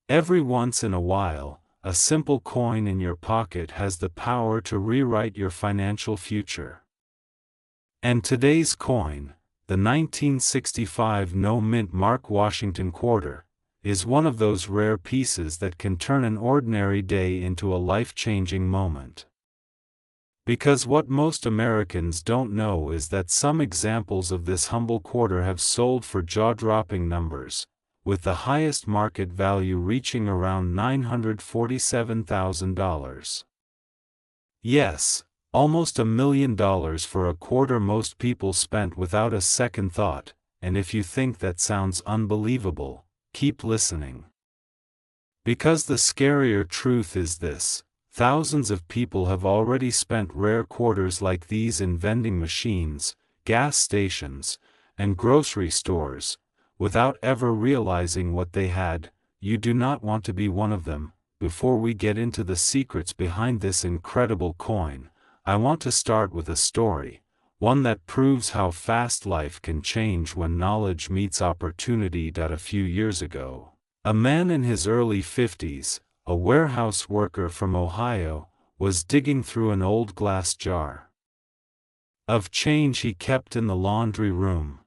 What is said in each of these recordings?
Every once in a while, a simple coin in your pocket has the power to rewrite your financial future. And today's coin, the 1965 no-mint mark Washington quarter, is one of those rare pieces that can turn an ordinary day into a life-changing moment. Because what most Americans don't know is that some examples of this humble quarter have sold for jaw-dropping numbers, with the highest market value reaching around $947,000. Yes, almost $1 million for a quarter most people spent without a second thought, and if you think that sounds unbelievable, keep listening. Because the scarier truth is this: thousands of people have already spent rare quarters like these in vending machines, gas stations, and grocery stores, without ever realizing what they had. You do not want to be one of them. Before we get into the secrets behind this incredible coin, I want to start with a story, one that proves how fast life can change when knowledge meets opportunity. A few years ago, a man in his early 50s, a warehouse worker from Ohio, was digging through an old glass jar of change he kept in the laundry room.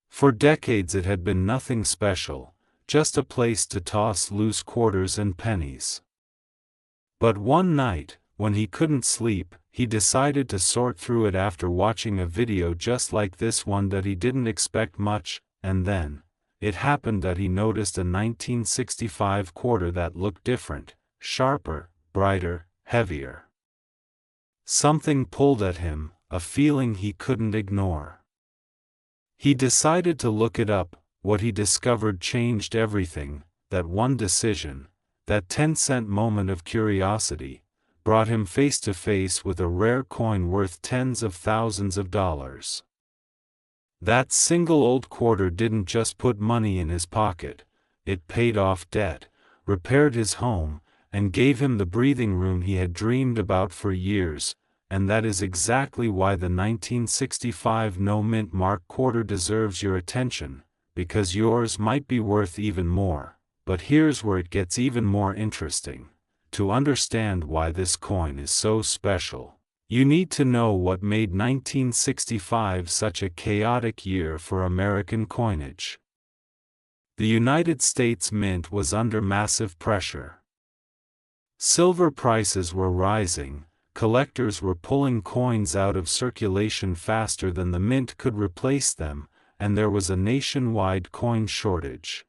For decades it had been nothing special, just a place to toss loose quarters and pennies. But one night, when he couldn't sleep, he decided to sort through it after watching a video just like this one that he didn't expect much, and then it happened that he noticed a 1965 quarter that looked different, sharper, brighter, heavier. Something pulled at him, a feeling he couldn't ignore. He decided to look it up. What he discovered changed everything. That one decision, that 10-cent moment of curiosity, brought him face to face with a rare coin worth tens of thousands of dollars. That single old quarter didn't just put money in his pocket, it paid off debt, repaired his home, and gave him the breathing room he had dreamed about for years. And that is exactly why the 1965 no-mint mark quarter deserves your attention, because yours might be worth even more. But here's where it gets even more interesting. To understand why this coin is so special, you need to know what made 1965 such a chaotic year for American coinage. The United States Mint was under massive pressure. Silver prices were rising, collectors were pulling coins out of circulation faster than the mint could replace them, and there was a nationwide coin shortage.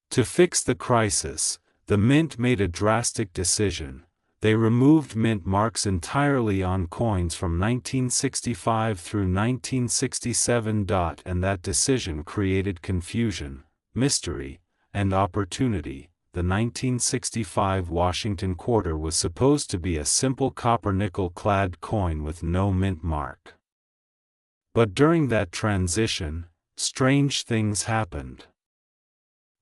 To fix the crisis, the mint made a drastic decision. They removed mint marks entirely on coins from 1965 through 1967. And that decision created confusion, mystery, and opportunity. The 1965 Washington quarter was supposed to be a simple copper nickel-clad coin with no mint mark. But during that transition, strange things happened.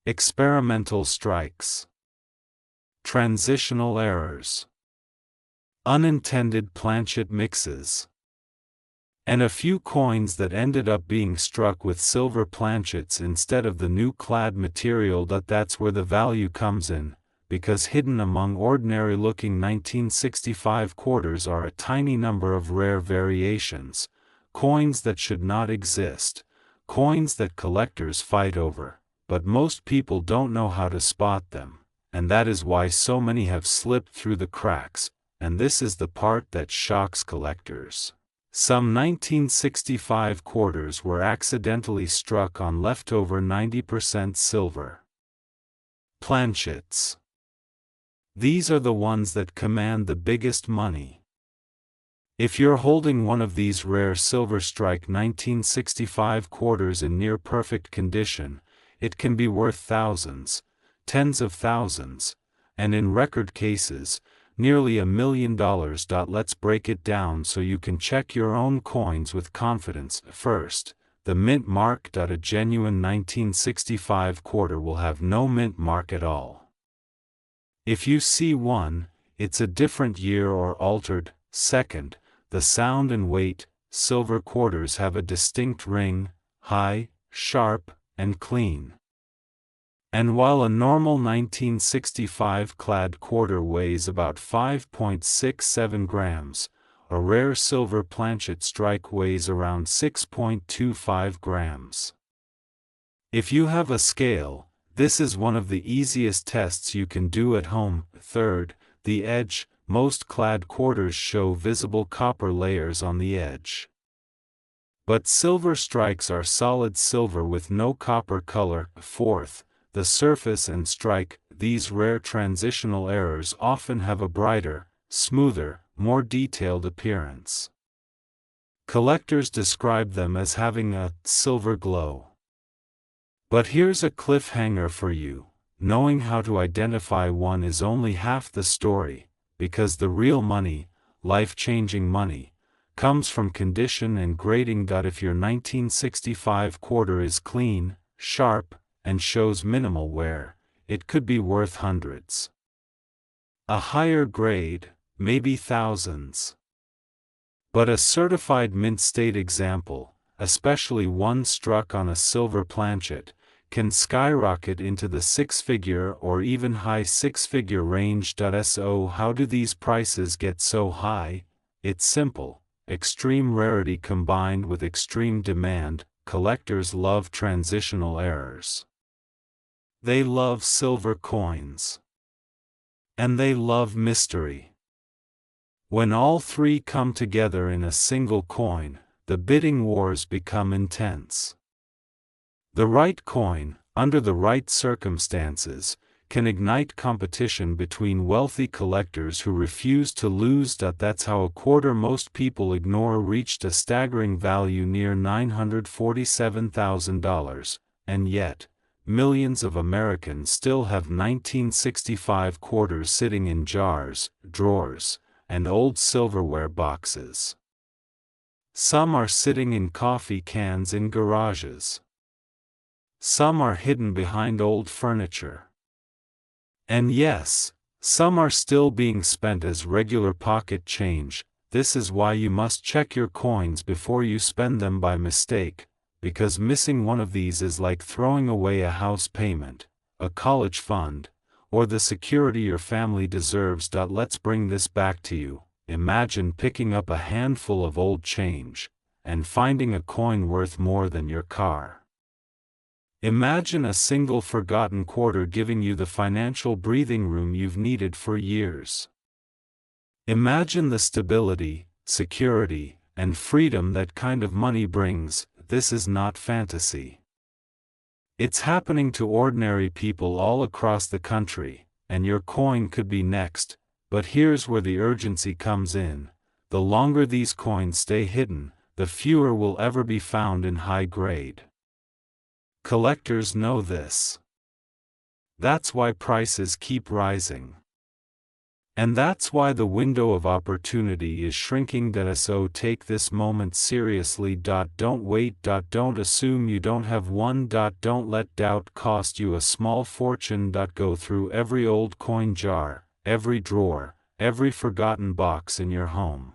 Experimental strikes, transitional errors, unintended planchet mixes, and a few coins that ended up being struck with silver planchets instead of the new clad material. That's where the value comes in, because hidden among ordinary-looking 1965 quarters are a tiny number of rare variations, coins that should not exist, coins that collectors fight over, but most people don't know how to spot them, and that is why so many have slipped through the cracks, and this is the part that shocks collectors. Some 1965 quarters were accidentally struck on leftover 90% silver planchets. These are the ones that command the biggest money. If you're holding one of these rare silver strike 1965 quarters in near perfect condition, it can be worth thousands, tens of thousands, and in record cases, nearly $1 million. Let's break it down so you can check your own coins with confidence. First, the mint mark. A genuine 1965 quarter will have no mint mark at all. If you see one, it's a different year or altered. Second, the sound and weight. Silver quarters have a distinct ring, high, sharp, and clean. And while a normal 1965 clad quarter weighs about 5.67 grams, a rare silver planchet strike weighs around 6.25 grams. If you have a scale, this is one of the easiest tests you can do at home. Third, the edge. Most clad quarters show visible copper layers on the edge. But silver strikes are solid silver with no copper color. Fourth, the surface and strike. These rare transitional errors often have a brighter, smoother, more detailed appearance. Collectors describe them as having a silver glow. But here's a cliffhanger for you. Knowing how to identify one is only half the story, because the real money, life-changing money, comes from condition and grading. If your 1965 quarter is clean, sharp, and shows minimal wear, it could be worth hundreds. A higher grade, maybe thousands. But a certified mint state example, especially one struck on a silver planchet, can skyrocket into the six-figure or even high six-figure range. So how do these prices get so high? It's simple. Extreme rarity combined with extreme demand. Collectors love transitional errors. They love silver coins. And they love mystery. When all three come together in a single coin, the bidding wars become intense. The right coin, under the right circumstances, can ignite competition between wealthy collectors who refuse to lose. That's how a quarter most people ignore reached a staggering value near $947,000, and yet, millions of Americans still have 1965 quarters sitting in jars, drawers, and old silverware boxes. Some are sitting in coffee cans in garages. Some are hidden behind old furniture. And yes, some are still being spent as regular pocket change. This is why you must check your coins before you spend them by mistake, because missing one of these is like throwing away a house payment, a college fund, or the security your family deserves. Let's bring this back to you. Imagine picking up a handful of old change, and finding a coin worth more than your car. Imagine a single forgotten quarter giving you the financial breathing room you've needed for years. Imagine the stability, security, and freedom that kind of money brings. This is not fantasy. It's happening to ordinary people all across the country, and your coin could be next. But here's where the urgency comes in. The longer these coins stay hidden, the fewer will ever be found in high grade. Collectors know this. That's why prices keep rising. And that's why the window of opportunity is shrinking. So take this moment seriously. Don't wait. Don't assume you don't have one. Don't let doubt cost you a small fortune. Go through every old coin jar, every drawer, every forgotten box in your home.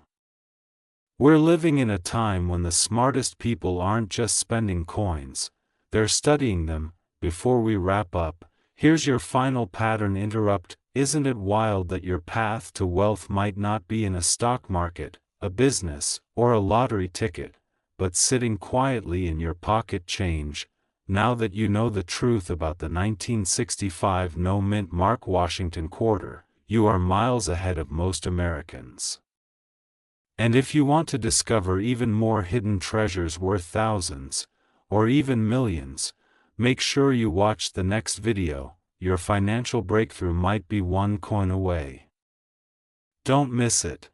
We're living in a time when the smartest people aren't just spending coins, they're studying them. Before we wrap up, here's your final pattern interrupt. Isn't it wild that your path to wealth might not be in a stock market, a business, or a lottery ticket, but sitting quietly in your pocket change? Now that you know the truth about the 1965 no-mint Mark Washington quarter, you are miles ahead of most Americans. And if you want to discover even more hidden treasures worth thousands, or even millions, make sure you watch the next video. Your financial breakthrough might be one coin away. Don't miss it.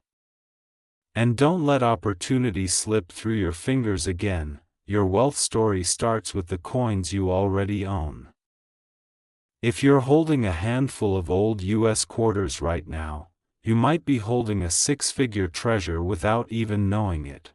And don't let opportunity slip through your fingers again. Your wealth story starts with the coins you already own. If you're holding a handful of old US quarters right now, you might be holding a six-figure treasure without even knowing it.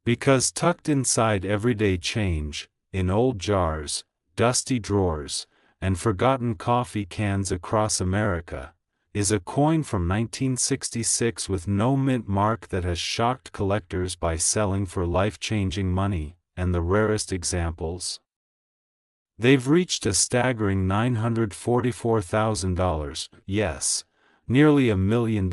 Because tucked inside everyday change, in old jars, dusty drawers, and forgotten coffee cans across America, is a coin from 1966 with no mint mark that has shocked collectors by selling for life-changing money. And the rarest examples? They've reached a staggering $944,000, yes, nearly $1 million,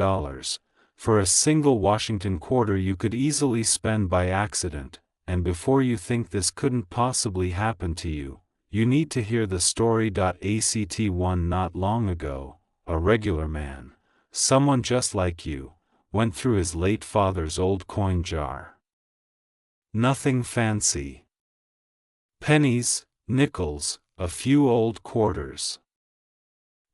for a single Washington quarter you could easily spend by accident. And before you think this couldn't possibly happen to you, you need to hear the story. Act 1 Not long ago, a regular man, someone just like you, went through his late father's old coin jar. Nothing fancy. Pennies, nickels, a few old quarters.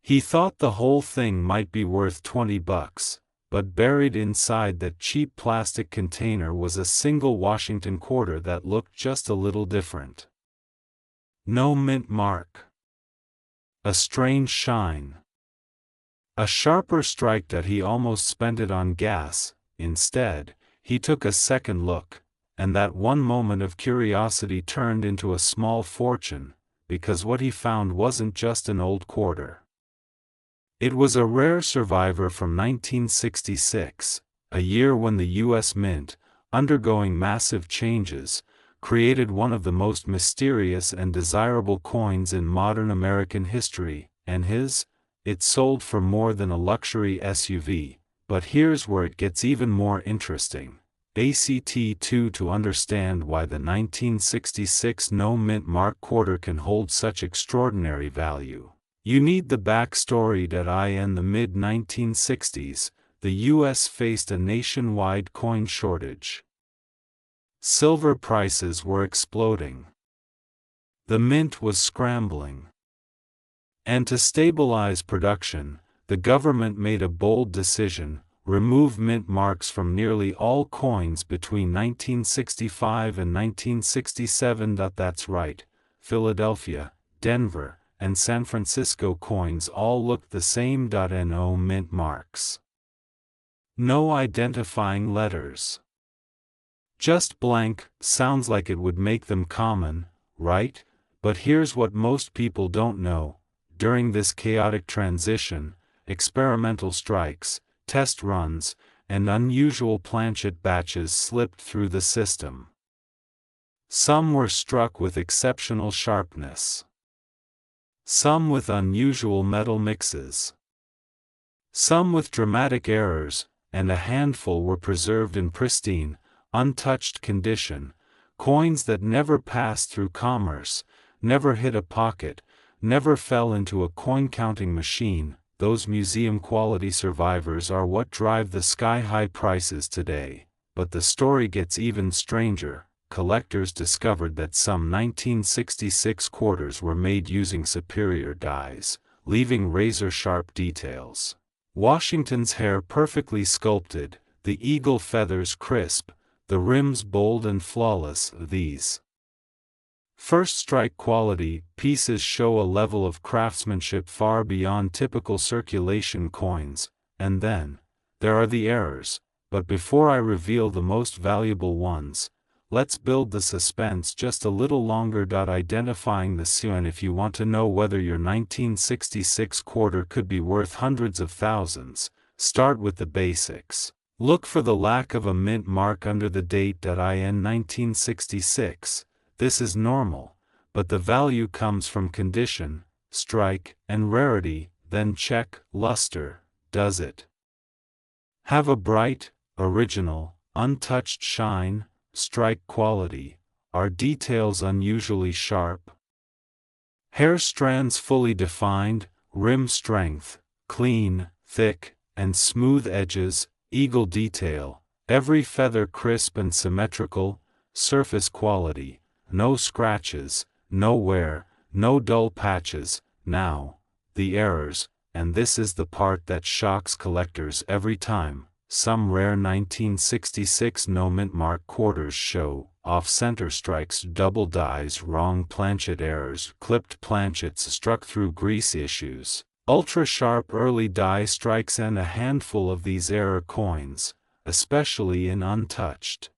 He thought the whole thing might be worth $20, but buried inside that cheap plastic container was a single Washington quarter that looked just a little different. No mint mark. A strange shine. A sharper strike that he almost spent it on gas. Instead, he took a second look, and that one moment of curiosity turned into a small fortune, because what he found wasn't just an old quarter. It was a rare survivor from 1966, a year when the U.S. Mint, undergoing massive changes, created one of the most mysterious and desirable coins in modern American history, and it sold for more than a luxury SUV. But here's where it gets even more interesting. Act 2 To understand why the 1966 no mint mark quarter can hold such extraordinary value, you need the backstory. In the mid-1960s, the U.S. faced a nationwide coin shortage. Silver prices were exploding. The mint was scrambling. And to stabilize production, the government made a bold decision: remove mint marks from nearly all coins between 1965 and 1967. That's right, Philadelphia, Denver, and San Francisco coins all looked the same. No mint marks. No identifying letters. Just blank. Sounds like it would make them common, right? But here's what most people don't know. During this chaotic transition, experimental strikes, test runs, and unusual planchet batches slipped through the system. Some were struck with exceptional sharpness. Some with unusual metal mixes. Some with dramatic errors, and a handful were preserved in pristine, untouched condition, coins that never passed through commerce, never hit a pocket, never fell into a coin-counting machine. Those museum-quality survivors are what drive the sky-high prices today. But the story gets even stranger. Collectors discovered that some 1966 quarters were made using superior dies, leaving razor-sharp details. Washington's hair perfectly sculpted, the eagle feathers crisp, the rims bold and flawless. These first strike quality pieces show a level of craftsmanship far beyond typical circulation coins. And then there are the errors. But before I reveal the most valuable ones, let's build the suspense just a little longer. Identifying the coin. If you want to know whether your 1966 quarter could be worth hundreds of thousands, start with the basics. Look for the lack of a mint mark under the date. In 1966, this is normal, but the value comes from condition, strike, and rarity. Then check luster. Does it have a bright, original, untouched shine? Strike quality. Are details unusually sharp? Hair strands fully defined, rim strength, clean, thick, and smooth edges, eagle detail, every feather crisp and symmetrical, surface quality, no scratches, no wear, no dull patches. Now, the errors, and this is the part that shocks collectors every time. Some rare 1966 no mint mark quarters show off-center strikes, double dies, wrong planchet errors, clipped planchets struck through grease issues, ultra-sharp early die strikes, and a handful of these error coins, especially in untouched,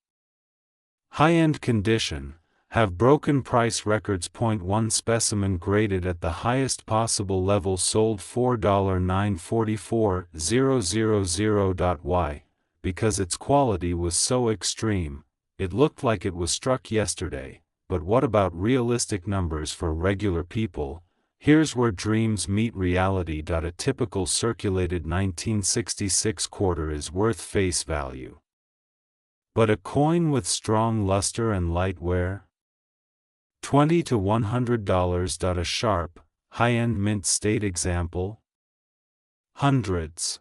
high-end condition, have broken price records. One specimen graded at the highest possible level sold for $944,000. Why? Because its quality was so extreme, it looked like it was struck yesterday. but what about realistic numbers for regular people? Here's where dreams meet reality. A typical circulated 1966 quarter is worth face value. But a coin with strong luster and light wear? $20 to $100. A sharp, high-end mint state example? Hundreds.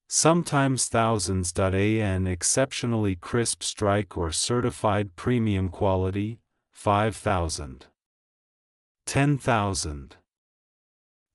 Sometimes thousands. An exceptionally crisp strike or certified premium quality? 5,000. 10,000.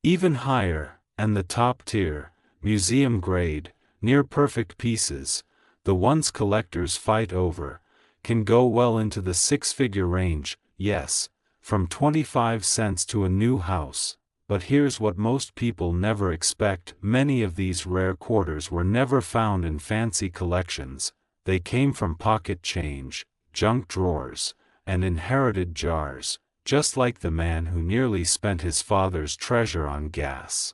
Even higher, and the top tier, museum grade, near perfect pieces, the ones collectors fight over, can go well into the six-figure range, yes, from 25 cents to a new house. But here's what most people never expect: many of these rare quarters were never found in fancy collections. They came from pocket change, junk drawers, and inherited jars, just like the man who nearly spent his father's treasure on gas.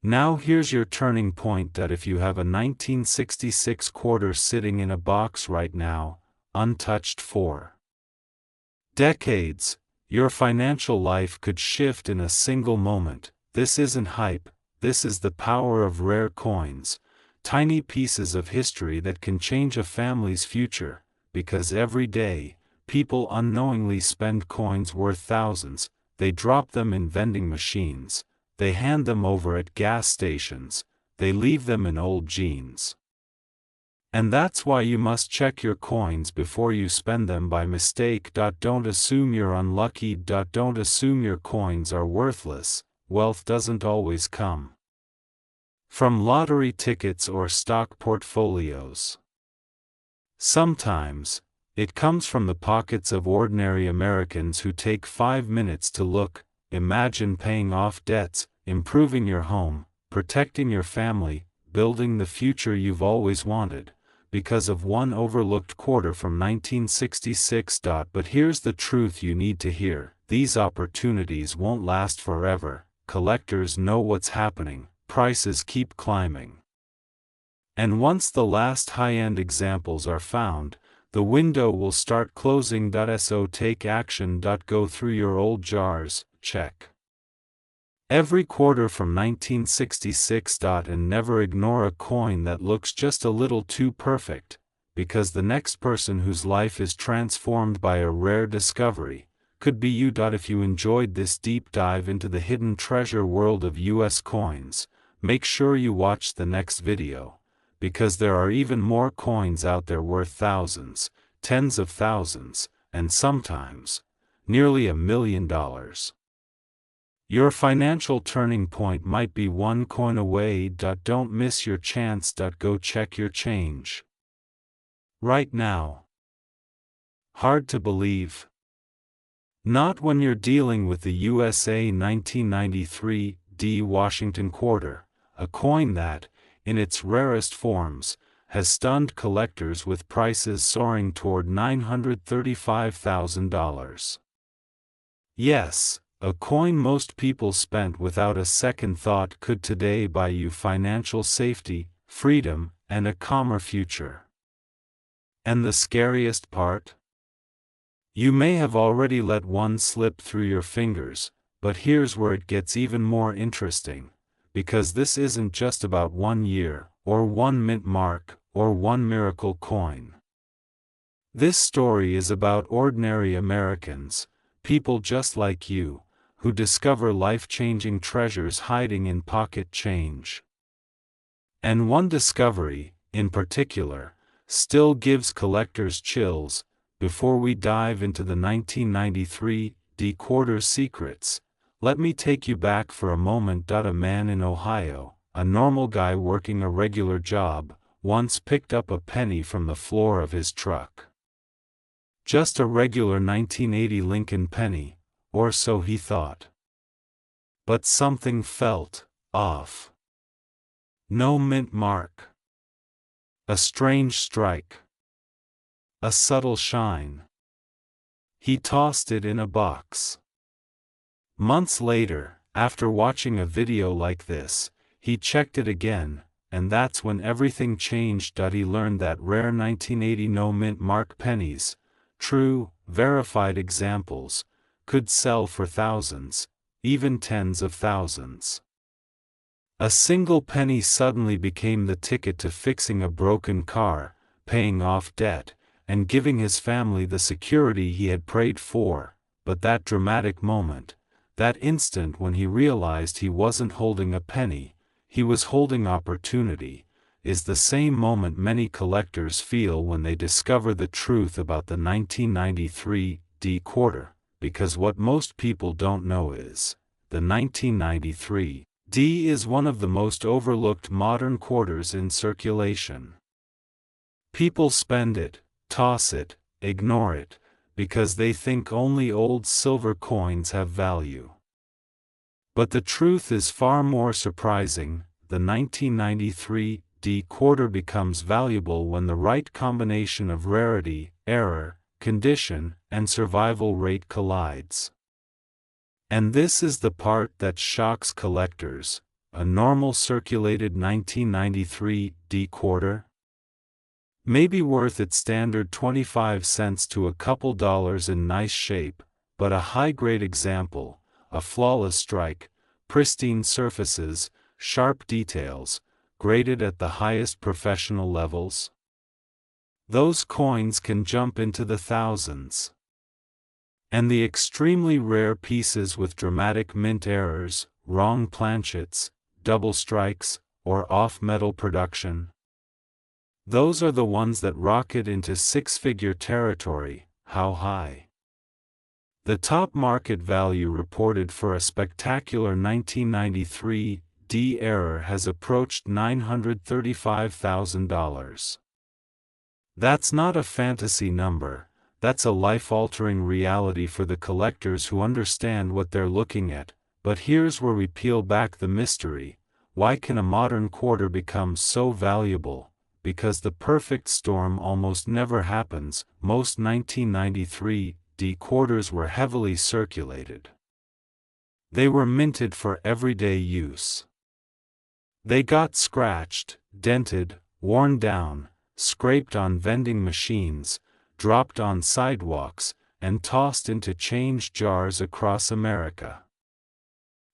Now here's your turning point. If you have a 1966 quarter sitting in a box right now, untouched for decades, your financial life could shift in a single moment. This isn't hype, this is the power of rare coins, tiny pieces of history that can change a family's future, because every day, people unknowingly spend coins worth thousands. They drop them in vending machines, they hand them over at gas stations, they leave them in old jeans. And that's why you must check your coins before you spend them by mistake. Don't assume you're unlucky. Don't assume your coins are worthless. Wealth doesn't always come from lottery tickets or stock portfolios. Sometimes, it comes from the pockets of ordinary Americans who take 5 minutes to look. Imagine paying off debts, improving your home, protecting your family, building the future you've always wanted, because of one overlooked quarter from 1966. But here's the truth you need to hear: these opportunities won't last forever. Collectors know what's happening, prices keep climbing. And once the last high-end examples are found, the window will start closing. So take action. Go through your old jars, check every quarter from 1966. And never ignore a coin that looks just a little too perfect, because the next person whose life is transformed by a rare discovery could be you. If you enjoyed this deep dive into the hidden treasure world of US coins, make sure you watch the next video, because there are even more coins out there worth thousands, tens of thousands, and sometimes nearly $1 million. Your financial turning point might be one coin away. Don't miss your chance. Go check your change right now. Hard to believe? Not when you're dealing with the USA 1993 D Washington quarter, a coin that, in its rarest forms, has stunned collectors with prices soaring toward $935,000. Yes, a coin most people spent without a second thought could today buy you financial safety, freedom, and a calmer future. And the scariest part? You may have already let one slip through your fingers, but here's where it gets even more interesting, because this isn't just about 1 year, or one mint mark, or one miracle coin. This story is about ordinary Americans, people just like you, who discover life-changing treasures hiding in pocket change. And one discovery, in particular, still gives collectors chills. Before we dive into the 1993 D quarter secrets, let me take you back for a moment. A man in Ohio, a normal guy working a regular job, once picked up a penny from the floor of his truck. Just a regular 1980 Lincoln penny, or so he thought. But something felt off. No mint mark. A strange strike. A subtle shine. He tossed it in a box. Months later, after watching a video like this, he checked it again, and that's when everything changed. He learned that rare 1980 no mint mark pennies, true verified examples, could sell for thousands, even tens of thousands. A single penny suddenly became the ticket to fixing a broken car, paying off debt, and giving his family the security he had prayed for. But that dramatic moment, that instant when he realized he wasn't holding a penny, he was holding opportunity, is the same moment many collectors feel when they discover the truth about the 1993 D quarter, because what most people don't know is, the 1993 D is one of the most overlooked modern quarters in circulation. People spend it, toss it, ignore it, because they think only old silver coins have value. But the truth is far more surprising. The 1993 D quarter becomes valuable when the right combination of rarity, error, condition, and survival rate collides. And this is the part that shocks collectors. A normal circulated 1993 D quarter may be worth its standard 25 cents to a couple dollars in nice shape, but a high-grade example, a flawless strike, pristine surfaces, sharp details, graded at the highest professional levels, those coins can jump into the thousands. And the extremely rare pieces with dramatic mint errors, wrong planchets, double strikes, or off-metal production, those are the ones that rocket into six-figure territory. How high? The top market value reported for a spectacular 1993 D error has approached $935,000. That's not a fantasy number, that's a life-altering reality for the collectors who understand what they're looking at. But here's where we peel back the mystery. Why can a modern quarter become so valuable? Because the perfect storm almost never happens. Most 1993 D quarters were heavily circulated. They were minted for everyday use. They got scratched, dented, worn down, scraped on vending machines, dropped on sidewalks, and tossed into change jars across America.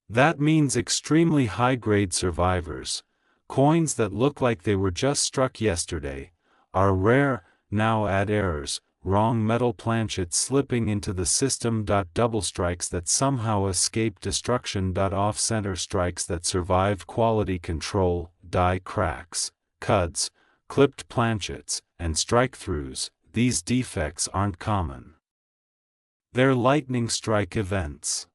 That means extremely high-grade survivors, coins that look like they were just struck yesterday, are rare. Now add errors, wrong metal planchets slipping into the system. Double strikes that somehow escape destruction. Off-center strikes that survive quality control, die cracks, cuts, clipped planchets, and strike-throughs. These defects aren't common. They're lightning strike events.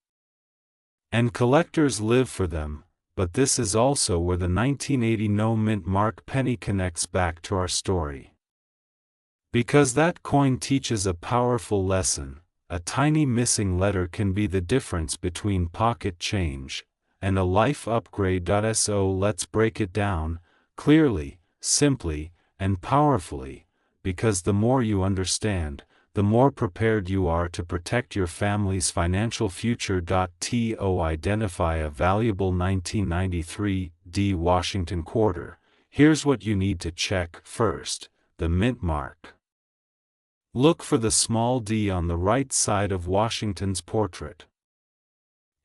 And collectors live for them. But this is also where the 1980 no mint mark penny connects back to our story. Because that coin teaches a powerful lesson. A tiny missing letter can be the difference between pocket change and a life upgrade. So let's break it down, clearly, simply, and powerfully, because the more you understand, the more prepared you are to protect your family's financial future. To identify a valuable 1993 D Washington quarter, here's what you need to check. First, the mint mark. Look for the small d on the right side of Washington's portrait.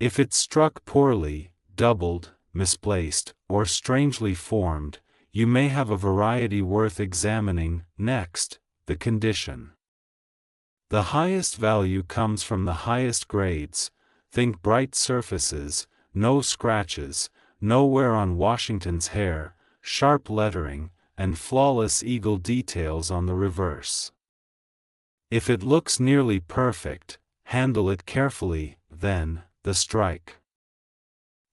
If it's struck poorly, doubled, misplaced, or strangely formed, you may have a variety worth examining. Next, the condition. The highest value comes from the highest grades. Think bright surfaces, no scratches, no wear on Washington's hair, sharp lettering, and flawless eagle details on the reverse. If it looks nearly perfect, handle it carefully. Then, the strike.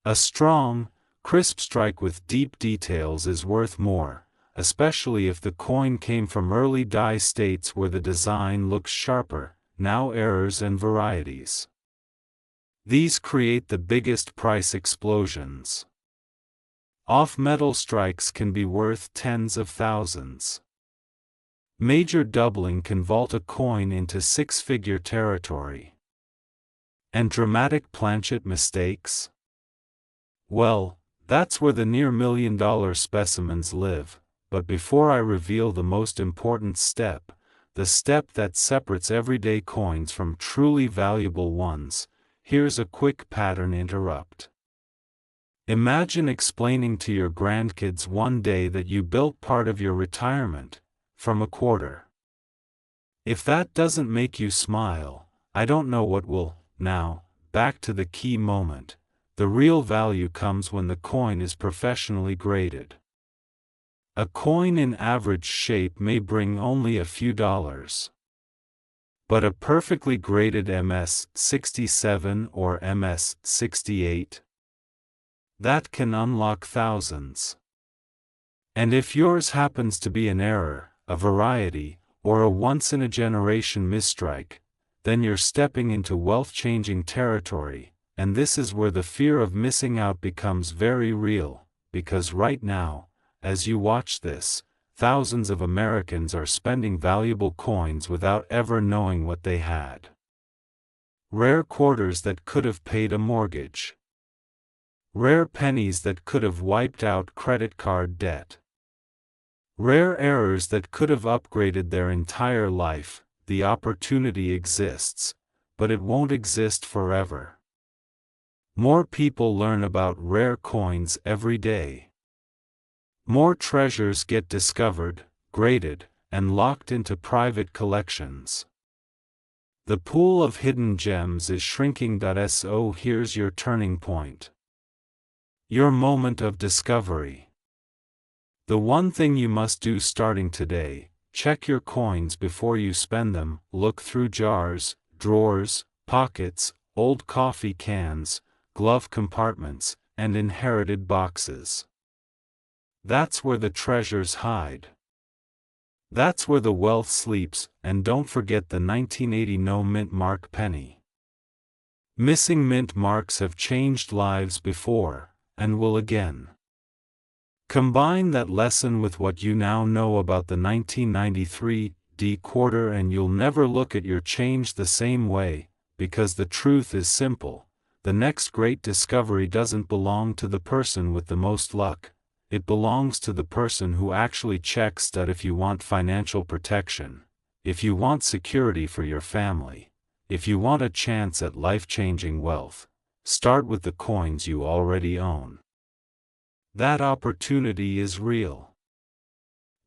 A strong, crisp strike with deep details is worth more, especially if the coin came from early die states where the design looks sharper. Now errors and varieties. These create the biggest price explosions. Off-metal strikes can be worth tens of thousands. Major doubling can vault a coin into six-figure territory. And dramatic planchet mistakes? Well, that's where the near-million-dollar specimens live. But before I reveal the most important step, the step that separates everyday coins from truly valuable ones. Here's a quick pattern interrupt. Imagine explaining to your grandkids one day that you built part of your retirement from a quarter. If that doesn't make you smile, I don't know what will. Now, back to the key moment. The real value comes when the coin is professionally graded. A coin in average shape may bring only a few dollars. But a perfectly graded MS-67 or MS-68, that can unlock thousands. And if yours happens to be an error, a variety, or a once-in-a-generation misstrike, then you're stepping into wealth-changing territory, and this is where the fear of missing out becomes very real, because right now, as you watch this, thousands of Americans are spending valuable coins without ever knowing what they had. Rare quarters that could have paid a mortgage. Rare pennies that could have wiped out credit card debt. Rare errors that could have upgraded their entire life. The opportunity exists, but it won't exist forever. More people learn about rare coins every day. More treasures get discovered, graded, and locked into private collections. The pool of hidden gems is shrinking. So here's your turning point. Your moment of discovery. The one thing you must do starting today: check your coins before you spend them. Look through jars, drawers, pockets, old coffee cans, glove compartments, and inherited boxes. That's where the treasures hide. That's where the wealth sleeps. And don't forget the 1980 no mint mark penny. Missing mint marks have changed lives before, and will again. Combine that lesson with what you now know about the 1993 D quarter and you'll never look at your change the same way, because the truth is simple: the next great discovery doesn't belong to the person with the most luck. It belongs to the person who actually checks that. If you want financial protection, if you want security for your family, if you want a chance at life-changing wealth, start with the coins you already own. That opportunity is real.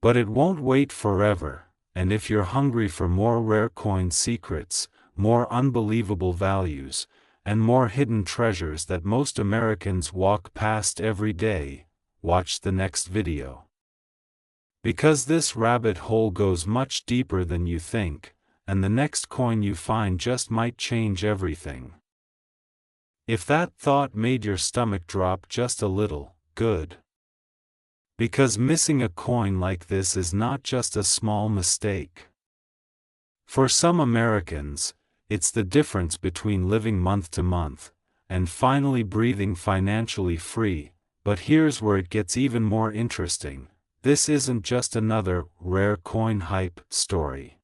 But it won't wait forever, and if you're hungry for more rare coin secrets, more unbelievable values, and more hidden treasures that most Americans walk past every day, watch the next video. Because this rabbit hole goes much deeper than you think, and the next coin you find just might change everything. If that thought made your stomach drop just a little, good. Because missing a coin like this is not just a small mistake. For some Americans, it's the difference between living month to month and finally breathing financially free. But here's where it gets even more interesting. This isn't just another rare coin hype story.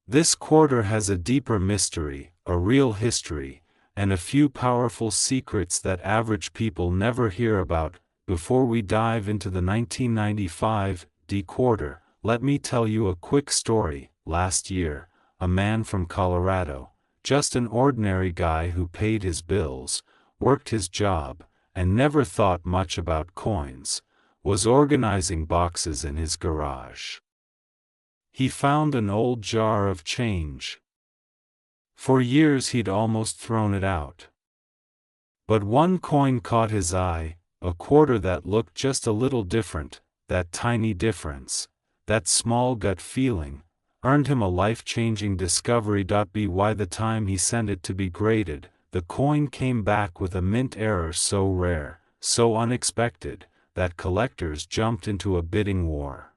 This quarter has a deeper mystery, a real history, and a few powerful secrets that average people never hear about. Before we dive into the 1995 D quarter, let me tell you a quick story. Last year, a man from Colorado, just an ordinary guy who paid his bills, worked his job, and never thought much about coins, was organizing boxes in his garage. He found an old jar of change. For years he'd almost thrown it out. But one coin caught his eye, a quarter that looked just a little different. That tiny difference, that small gut feeling, earned him a life-changing discovery. By the time he sent it to be graded, the coin came back with a mint error so rare, so unexpected, that collectors jumped into a bidding war.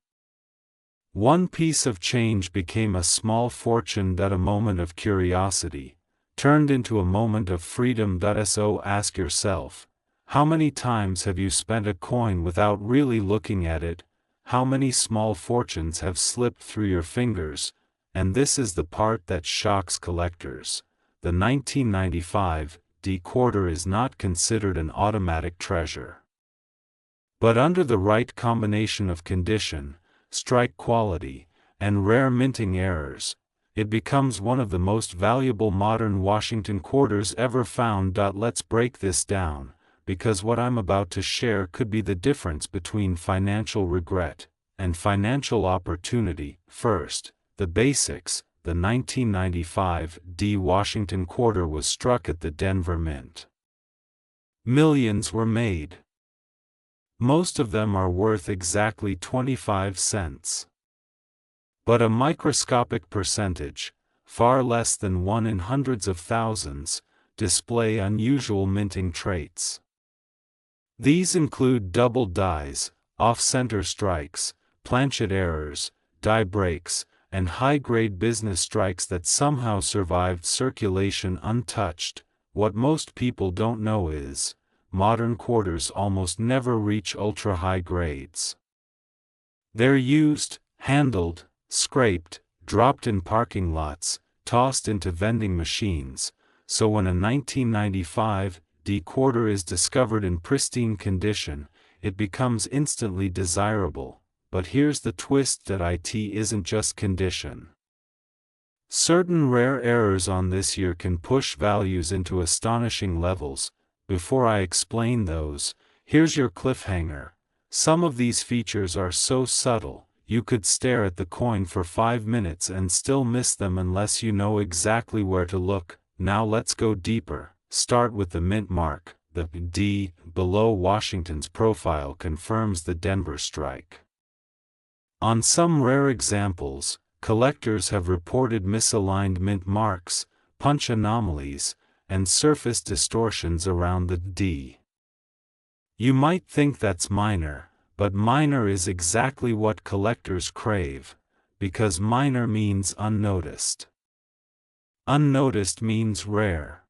One piece of change became a small fortune. A moment of curiosity turned into a moment of freedom. So ask yourself, how many times have you spent a coin without really looking at it? How many small fortunes have slipped through your fingers? And this is the part that shocks collectors. The 1995 D quarter is not considered an automatic treasure. But under the right combination of condition, strike quality, and rare minting errors, it becomes one of the most valuable modern Washington quarters ever found. Let's break this down, because what I'm about to share could be the difference between financial regret and financial opportunity. First, the basics. The 1995 Washington quarter was struck at the Denver Mint. Millions were made. Most of them are worth exactly 25 cents. But a microscopic percentage, far less than 1 in hundreds of thousands, display unusual minting traits. These include double dies, off-center strikes, planchet errors, die breaks, and high-grade business strikes that somehow survived circulation untouched. What most people don't know is, modern quarters almost never reach ultra-high grades. They're used, handled, scraped, dropped in parking lots, tossed into vending machines, so when a 1995 quarter is discovered in pristine condition, it becomes instantly desirable. But here's the twist: that it isn't just condition. Certain rare errors on this year can push values into astonishing levels. Before I explain those, here's your cliffhanger. Some of these features are so subtle, you could stare at the coin for 5 minutes and still miss them unless you know exactly where to look. Now let's go deeper. Start with the mint mark. The D below Washington's profile confirms the Denver strike. On some rare examples, collectors have reported misaligned mint marks, punch anomalies, and surface distortions around the D. You might think that's minor, but minor is exactly what collectors crave, because minor means unnoticed. Unnoticed means rare.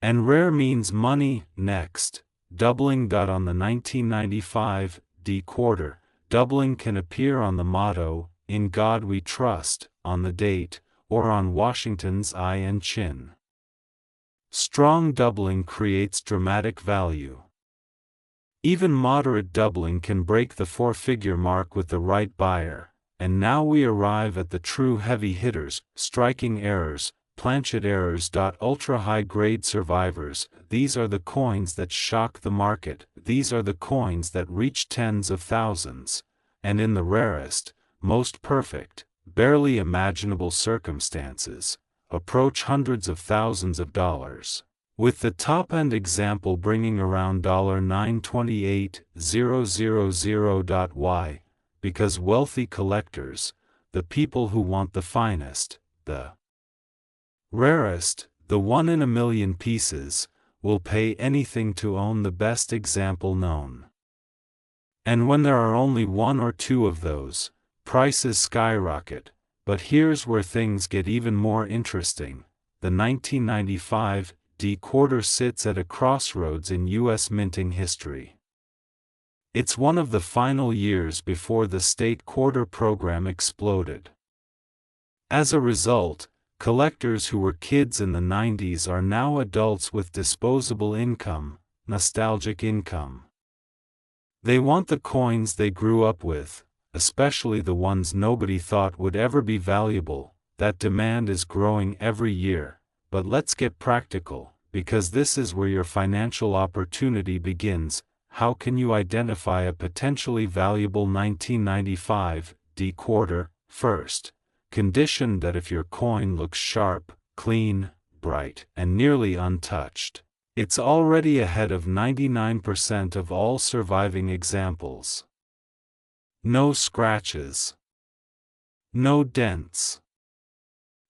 And rare means money. Next, doubling. On the 1995 quarter, doubling can appear on the motto, "In God We Trust," on the date, or on Washington's eye and chin. Strong doubling creates dramatic value. Even moderate doubling can break the 4-figure mark with the right buyer. And now we arrive at the true heavy hitters: striking errors, planchet errors. Ultra-high grade survivors. These are the coins that shock the market. These are the coins that reach tens of thousands, and in the rarest, most perfect, barely imaginable circumstances, approach hundreds of thousands of dollars. With the top-end example bringing around $928,000. Why? Because wealthy collectors, the people who want the finest, the rarest, the 1 in a million pieces, will pay anything to own the best example known. And when there are only 1 or 2 of those, prices skyrocket. But here's where things get even more interesting. The 1995 quarter sits at a crossroads in U.S. minting history. It's one of the final years before the state quarter program exploded. As a result, collectors who were kids in the 90s are now adults with disposable income, nostalgic income. They want the coins they grew up with, especially the ones nobody thought would ever be valuable. That demand is growing every year. But let's get practical, because this is where your financial opportunity begins. How can you identify a potentially valuable 1995 quarter? First, condition that if your coin looks sharp, clean, bright, and nearly untouched, it's already ahead of 99% of all surviving examples. No scratches. No dents.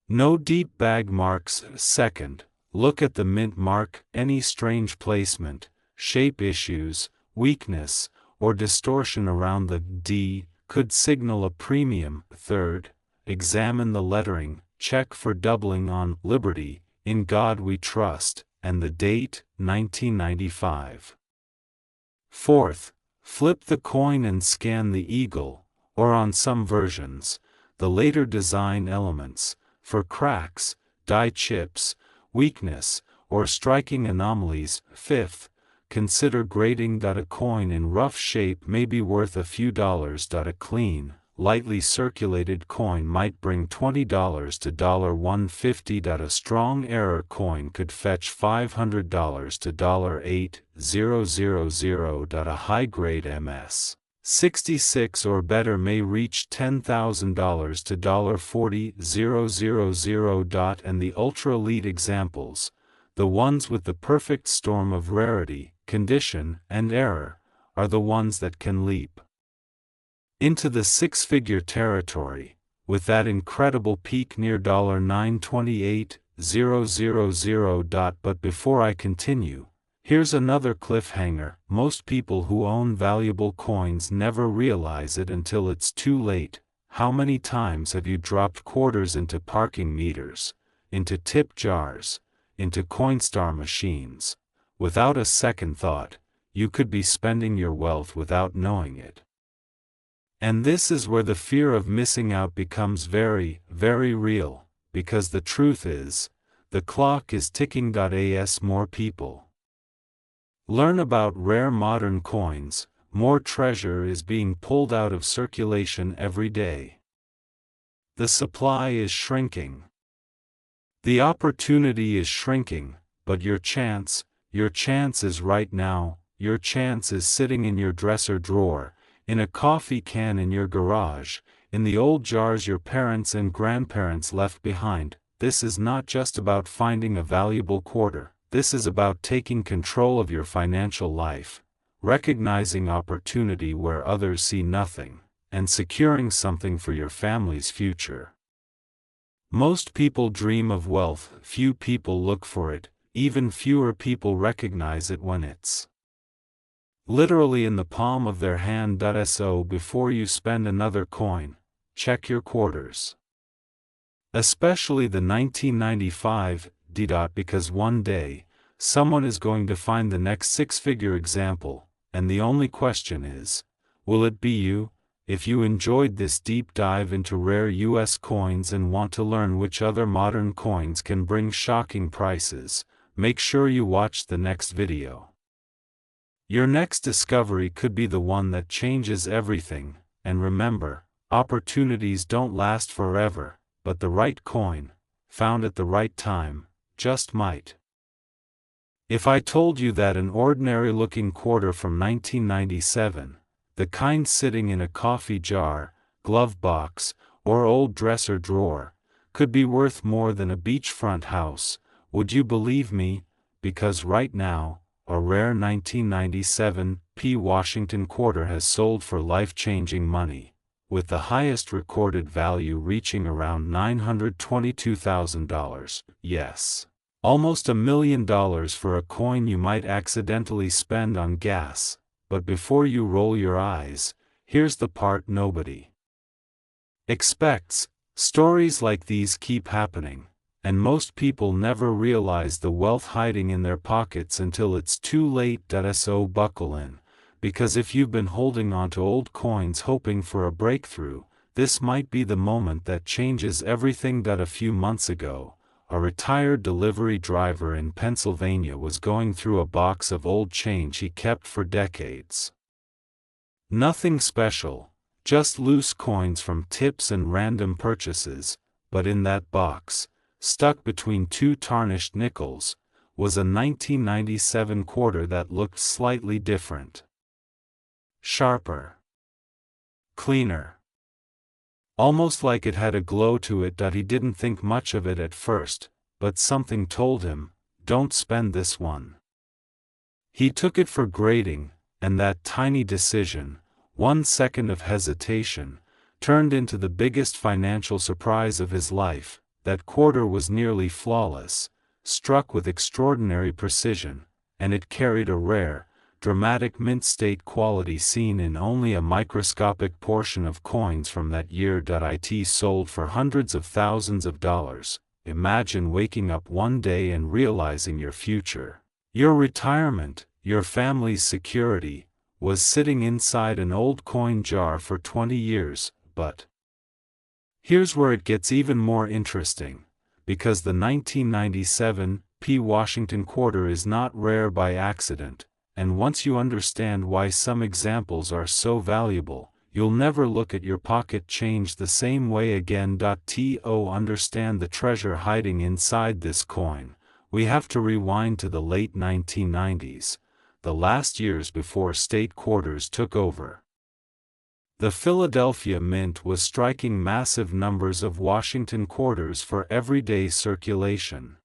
No deep bag marks. Second, look at the mint mark. Any strange placement, shape issues, weakness, or distortion around the D could signal a premium. Third, examine the lettering. Check for doubling on Liberty, In God We Trust, and the date, 1995. Fourth, flip the coin and scan the eagle, or on some versions, the later design elements, for cracks, die chips, weakness, or striking anomalies. Fifth, consider grading. A coin in rough shape may be worth a few dollars. A clean, lightly circulated coin might bring $20 to $150. A strong error coin could fetch $500 to $8,000. A high-grade MS 66 or better may reach $10,000 to $40,000. And the ultra-elite examples, the ones with the perfect storm of rarity, condition, and error, are the ones that can leap into the six-figure territory, with that incredible peak near $928,000. But before I continue, here's another cliffhanger. Most people who own valuable coins never realize it until it's too late. How many times have you dropped quarters into parking meters, into tip jars, into Coinstar machines? Without a second thought, you could be spending your wealth without knowing it. And this is where the fear of missing out becomes very, very real, because the truth is, the clock is ticking. As more people learn about rare modern coins, more treasure is being pulled out of circulation every day. The supply is shrinking. The opportunity is shrinking, but your chance is right now. Your chance is sitting in your dresser drawer, in a coffee can in your garage, in the old jars your parents and grandparents left behind. This is not just about finding a valuable quarter. This is about taking control of your financial life, recognizing opportunity where others see nothing, and securing something for your family's future. Most people dream of wealth, few people look for it, even fewer people recognize it when it's literally in the palm of their hand. So before you spend another coin, check your quarters. Especially the 1995 because one day, someone is going to find the next six-figure example, and the only question is, will it be you? If you enjoyed this deep dive into rare US coins and want to learn which other modern coins can bring shocking prices, make sure you watch the next video. Your next discovery could be the one that changes everything, and remember, opportunities don't last forever, but the right coin, found at the right time, just might. If I told you that an ordinary-looking quarter from 1997, the kind sitting in a coffee jar, glove box, or old dresser drawer, could be worth more than a beachfront house, would you believe me? Because right now, a rare 1997 Washington quarter has sold for life-changing money, with the highest recorded value reaching around $922,000. Yes, almost $1 million for a coin you might accidentally spend on gas. But before you roll your eyes, here's the part nobody expects. Stories like these keep happening, and most people never realize the wealth hiding in their pockets until it's too late. So buckle in, because if you've been holding on to old coins hoping for a breakthrough, this might be the moment that changes everything. A few months ago, a retired delivery driver in Pennsylvania was going through a box of old change he kept for decades. Nothing special, just loose coins from tips and random purchases, but in that box, stuck between two tarnished nickels, was a 1997 quarter that looked slightly different. Sharper. Cleaner. Almost like it had a glow to it. He didn't think much of it at first, but something told him, don't spend this one. He took it for grading, and that tiny decision, 1 second of hesitation, turned into the biggest financial surprise of his life. That quarter was nearly flawless, struck with extraordinary precision, and it carried a rare, dramatic mint-state quality seen in only a microscopic portion of coins from that year. It sold for hundreds of thousands of dollars. Imagine waking up one day and realizing your future, your retirement, your family's security, was sitting inside an old coin jar for 20 years, but here's where it gets even more interesting, because the 1997 Washington quarter is not rare by accident, and once you understand why some examples are so valuable, you'll never look at your pocket change the same way again. To understand the treasure hiding inside this coin, we have to rewind to the late 1990s, the last years before state quarters took over. The Philadelphia Mint was striking massive numbers of Washington quarters for everyday circulation.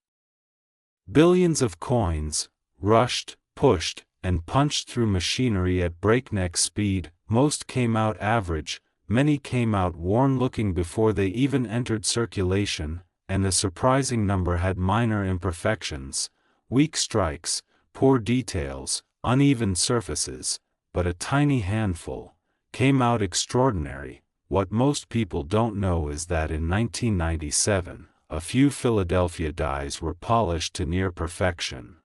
Billions of coins, rushed, pushed, and punched through machinery at breakneck speed. Most came out average, many came out worn-looking before they even entered circulation, and a surprising number had minor imperfections, weak strikes, poor details, uneven surfaces, but a tiny handful came out extraordinary. What most people don't know is that in 1997, a few Philadelphia dies were polished to near perfection.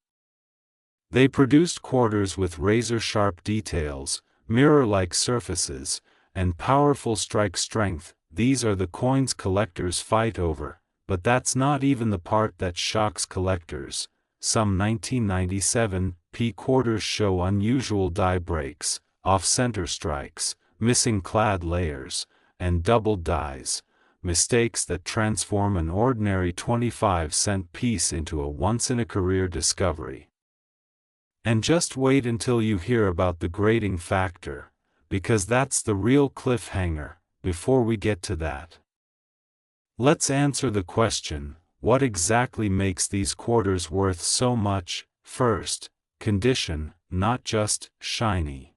They produced quarters with razor-sharp details, mirror-like surfaces, and powerful strike strength. These are the coins collectors fight over, but that's not even the part that shocks collectors. Some 1997 quarters show unusual die breaks, off-center strikes, missing clad layers, and doubled dies, mistakes that transform an ordinary 25-cent piece into a once-in-a-career discovery. And just wait until you hear about the grading factor, because that's the real cliffhanger. Before we get to that, let's answer the question, what exactly makes these quarters worth so much? First, condition, not just shiny.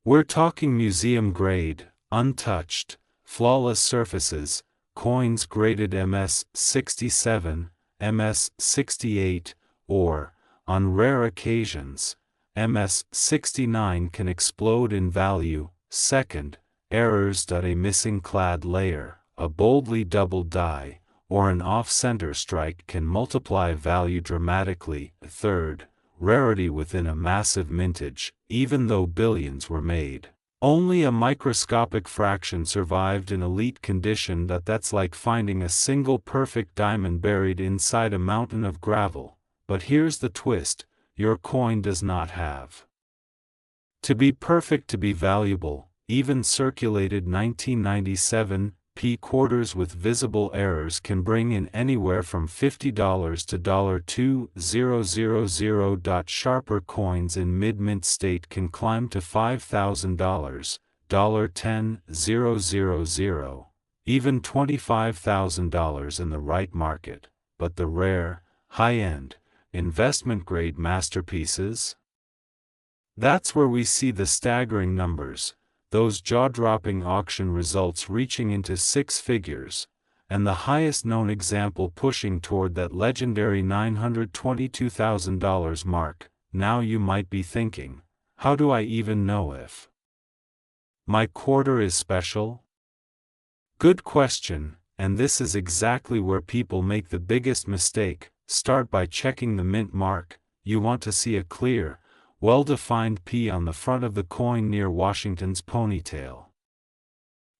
We're talking museum grade, untouched, flawless surfaces, coins graded MS-67, MS-68, or, on rare occasions, MS-69 can explode in value. Second, errors. A missing clad layer, a boldly doubled die, or an off-center strike can multiply value dramatically. Third, rarity within a massive mintage. Even though billions were made, only a microscopic fraction survived in elite condition. That's like finding a single perfect diamond buried inside a mountain of gravel. But here's the twist, your coin does not have to be perfect to be valuable. Even circulated 1997 quarters with visible errors can bring in anywhere from $50 to $2,000. Sharper coins in mid-mint state can climb to $5,000, $10,000, even $25,000 in the right market. But the rare, high-end, investment-grade masterpieces? That's where we see the staggering numbers, those jaw-dropping auction results reaching into six figures, and the highest known example pushing toward that legendary $922,000 mark. Now you might be thinking, how do I even know if my quarter is special? Good question, and this is exactly where people make the biggest mistake. Start by checking the mint mark. You want to see a clear, well-defined P on the front of the coin near Washington's ponytail.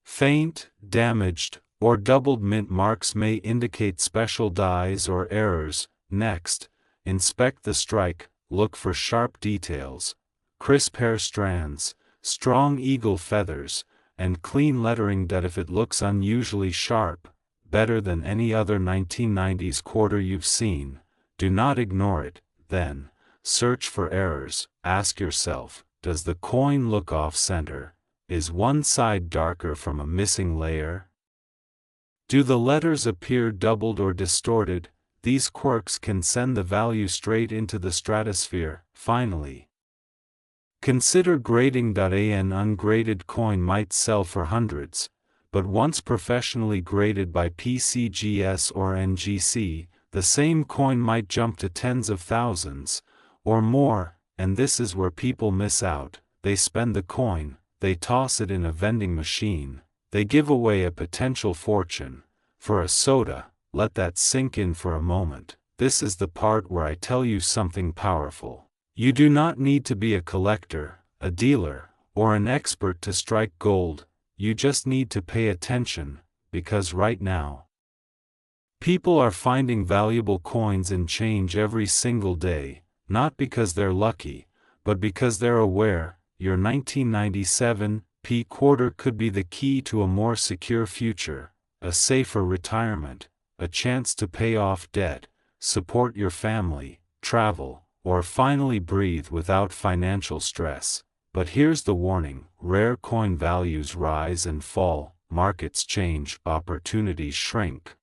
Faint, damaged, or doubled mint marks may indicate special dies or errors. Next, inspect the strike. Look for sharp details, crisp hair strands, strong eagle feathers, and clean lettering. If it looks unusually sharp, better than any other 1990s quarter you've seen, do not ignore it. Then, search for errors. Ask yourself, does the coin look off-center? Is one side darker from a missing layer? Do the letters appear doubled or distorted? These quirks can send the value straight into the stratosphere. Finally, consider grading. An ungraded coin might sell for hundreds, but once professionally graded by PCGS or NGC, the same coin might jump to tens of thousands, or more. And this is where people miss out. They spend the coin, they toss it in a vending machine, they give away a potential fortune for a soda. Let that sink in for a moment. This is the part where I tell you something powerful. You do not need to be a collector, a dealer, or an expert to strike gold. You just need to pay attention, because right now, people are finding valuable coins and change every single day. Not because they're lucky, but because they're aware. Your 1997 Quarter could be the key to a more secure future, a safer retirement, a chance to pay off debt, support your family, travel, or finally breathe without financial stress. But here's the warning: rare coin values rise and fall, markets change, opportunities shrink.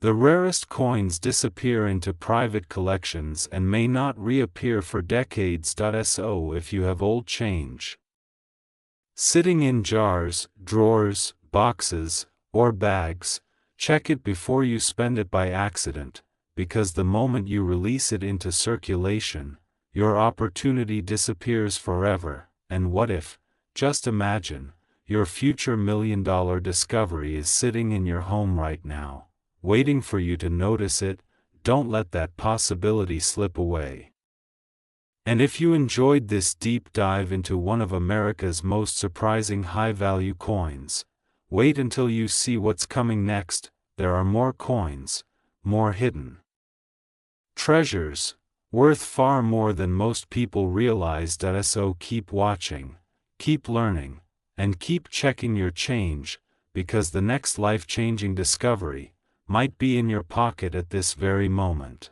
The rarest coins disappear into private collections and may not reappear for decades. So if you have old change sitting in jars, drawers, boxes, or bags, check it before you spend it by accident, because the moment you release it into circulation, your opportunity disappears forever. And what if, just imagine, your future $1,000,000 discovery is sitting in your home right now, waiting for you to notice it? Don't let that possibility slip away. And if you enjoyed this deep dive into one of America's most surprising high-value coins, wait until you see what's coming next. There are more coins, more hidden treasures, worth far more than most people realize. So keep watching, keep learning, and keep checking your change, because the next life-changing discovery might be in your pocket at this very moment.